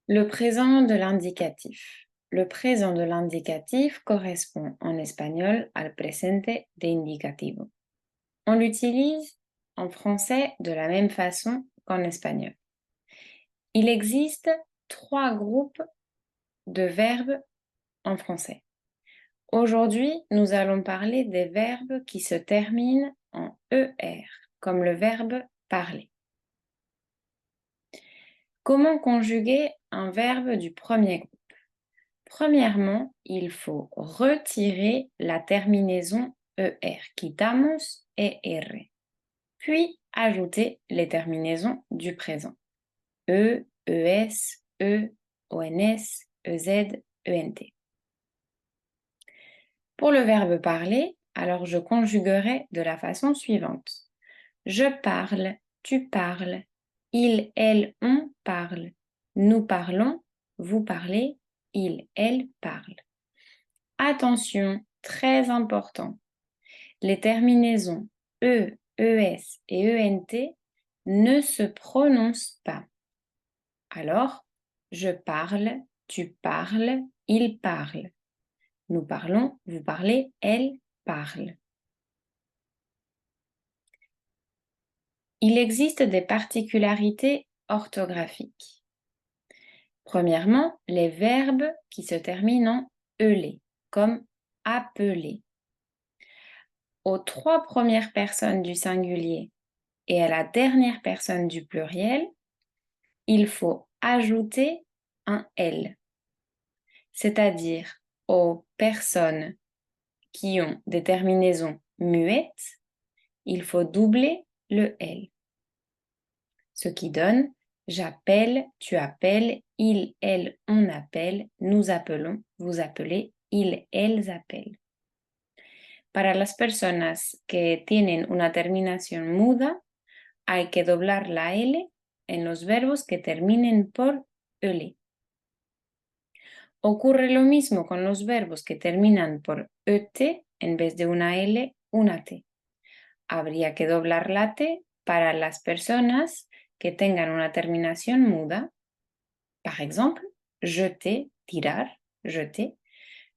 Le présent de l'indicatif. Le présent de l'indicatif correspond en espagnol al presente de indicativo. On l'utilise en français de la même façon qu'en espagnol. Il existe 3 groupes de verbes en français. Aujourd'hui, nous allons parler des verbes qui se terminent en ER, comme le verbe parler. Comment conjuguer un verbe du premier groupe? Premièrement, il faut retirer la terminaison ER, quitamos ER, puis ajouter les terminaisons du présent, E, ES, E, ONS, EZ, ENT. Pour le verbe parler, alors je conjuguerai de la façon suivante. Je parle, tu parles, il, elle, on parle, nous parlons, vous parlez, il, elle parle. Attention, très important, les terminaisons E, ES et ENT ne se prononcent pas. Alors, je parle, tu parles, il parle. Nous parlons, vous parlez, elle parle. Il existe des particularités orthographiques. Premièrement, les verbes qui se terminent en ELE, comme appeler. Aux 3 premières personnes du singulier et à la dernière personne du pluriel, il faut ajouter un L, c'est-à-dire aux personnes qui ont des terminaisons muettes, il faut doubler le L, ce qui donne j'appelle, tu appelles, il, elle, on appelle, nous appelons, vous appelez, ils, elles appellent. Para las personas que tienen una terminación muda, hay que doblar la L en los verbos que terminen por EL. Ocurre lo mismo con los verbos que terminan por ET en vez de una L, una T. Habría que doblar la T para las personas que tengan una terminación muda. Par exemple, jeter, tirar, jeter.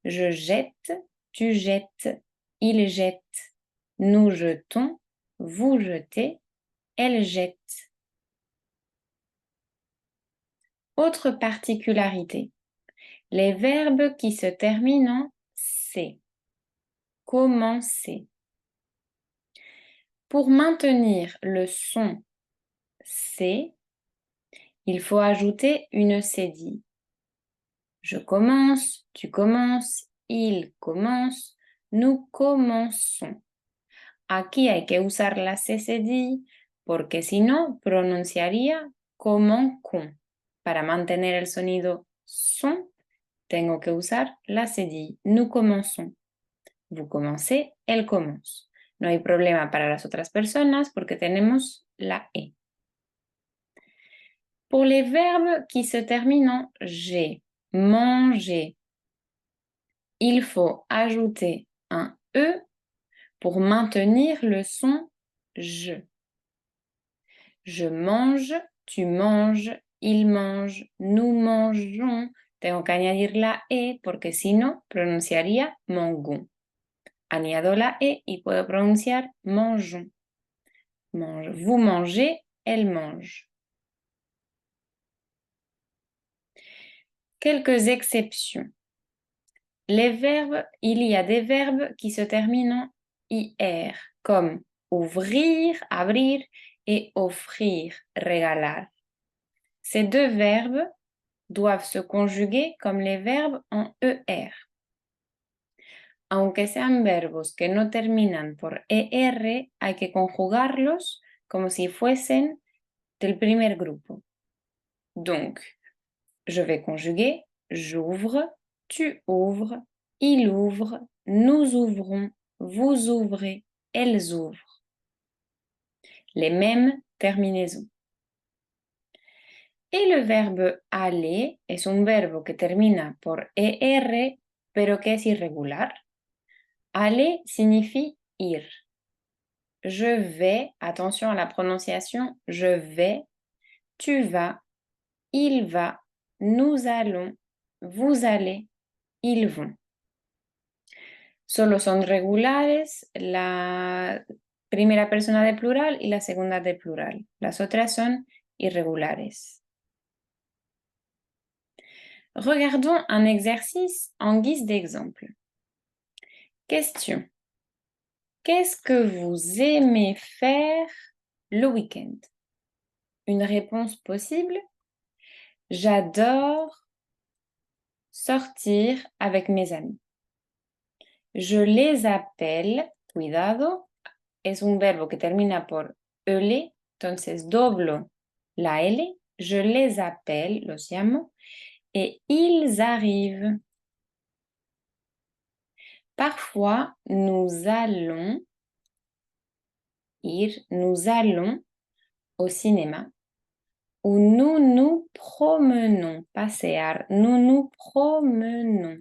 Je jette, tu jettes, il jette, nous jetons, vous jetez, elle jette. Autre particularité, les verbes qui se terminent en C. Commencer. Pour maintenir le son C, il faut ajouter une cédille. Je commence, tu commences, il commence, nous commençons. Aquí hay que usar la C cédille porque si no pronunciaría como con. Para mantener el sonido son, tengo que usar la cédille. Nous commençons. Vous commencez, elle commence. No hay problema para las otras personas porque tenemos la E. Pour les verbes qui se terminent en G, manger, il faut ajouter un E pour maintenir le son je. Je mange, tu manges, il mange, nous mangeons. Tengo que añadir la E porque si no pronunciaría mangon. Añado la E y puedo pronunciar mangeons. Mange. Vous mangez, elle mange. Quelques exceptions. Il y a des verbes qui se terminent en IR, comme ouvrir, abrir, et offrir, regalar. Ces 2 verbes doivent se conjuguer comme les verbes en ER. Aunque sean verbos que no terminan por ER, hay que conjugarlos como si fuesen del primer grupo. Donc, je vais conjuguer j'ouvre, tu ouvres, il ouvre, nous ouvrons, vous ouvrez, elles ouvrent. Les mêmes terminaisons. Y el verbo aller es un verbo que termina por ER, pero que es irregular. Aller signifie ir. Je vais, attention à la prononciation, je vais, tu vas, il va, nous allons, vous allez, ils vont. Solo son regulares la primera persona de plural y la segunda de plural. Las otras son irregulares. Regardons un exercice en guise d'exemple. Question. Qu'est-ce que vous aimez faire le week-end? Une réponse possible. J'adore sortir avec mes amis. Je les appelle, cuidado, es un verbo que termina por ele, entonces doblo la L, je les appelle, los llamo, et ils arrivent. Parfois, nous allons au cinéma ou nous nous promenons, pasear, nous nous promenons.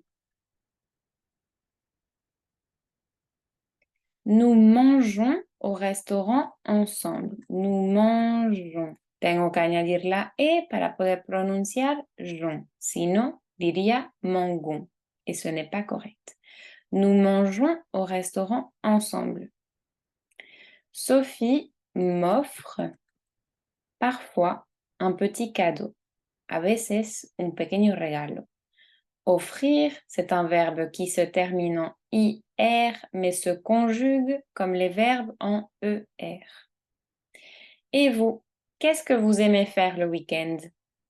Nous mangeons au restaurant ensemble. Nous mangeons. Tengo que añadir la E para poder pronunciar jon. Si no, diría mangon. Et ce n'est pas correct. Nous mangeons au restaurant ensemble. Sophie m'offre parfois un petit cadeau. A veces un pequeño regalo. Offrir, c'est un verbe qui se termine en IR, mais se conjugue comme les verbes en ER. Et vous, qu'est-ce que vous aimez faire le week-end?